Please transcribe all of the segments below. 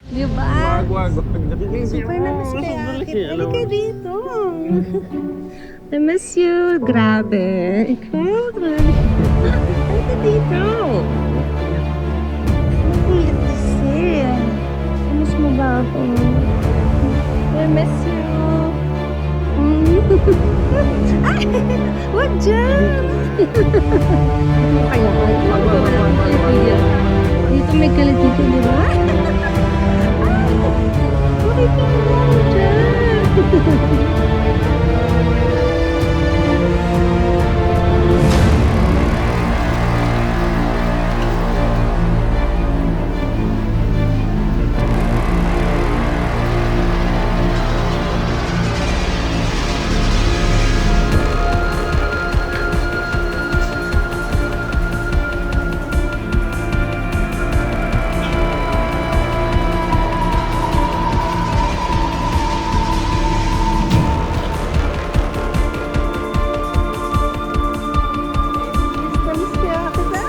Di ba? Wag. Super na-miss kaya. Halika dito. I-miss you. Grabe. Ikaw, grabe. Halika dito. Kulit kasi. I-miss mo ba ako? I miss you. Ay! Wag dyan! Ano kaya? Dito may kalit dito, di ba? Okay ka lang dyan. Tamis kaya kita.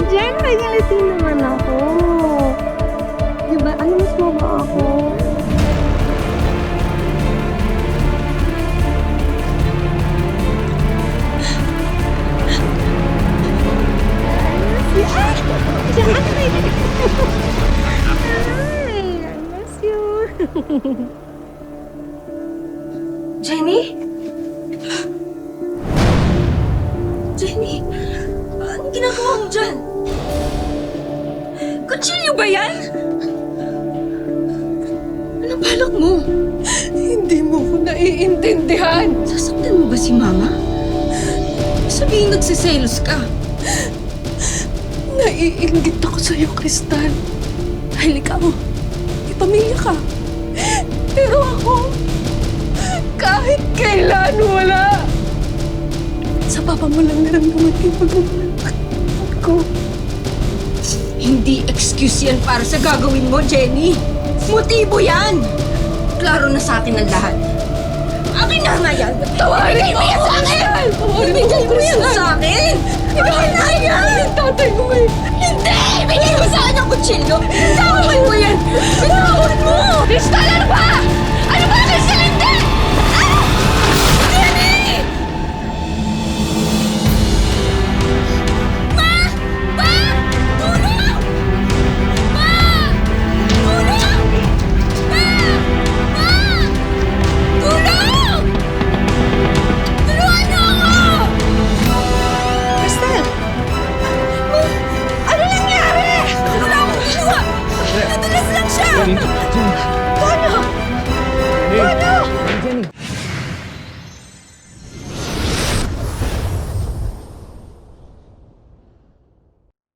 Diyan, nagalitin naman ako. Diba, ano mas mo ba ako? Ay, I miss you. Jenny? Jenny? Anong ginagawa mo dyan? Kutsilyo ba yan? Anong balak mo? Hindi mo ko naiintindihan. Sasaktan mo ba si Mama? Sabihin nagsiselos ka. Naiinggit ako sa'yo, Kristal. Dahil ikaw, may pamilya ka. Pero ako, kahit kailan wala. Sa papa mo lang naramdaman yung pagmamahal ko. Hindi excuse yan para sa gagawin mo, Jenny. Motibo yan. Klaro na sa atin ang lahat. Akin na nga yan. Tawarin mo yan sa akin! Ibigay Ibigay mo yan sa akin! Akin na yan! Ang tatay mo eh. Hindi! Ibigay mo sa akin ang kutsilyo! Bitawan mo yan! Bitawan mo! Kristal, ano ba? Ano ba, Kristal? Hindi! Ah! Jenny! Ma! Ma! Tulong! Ma! Tulong! Ma! Ma! Tulong! Tulungan niyo ako! Crystal! Ano nangyari? Wala akong ginawa! Nadulas lang siya!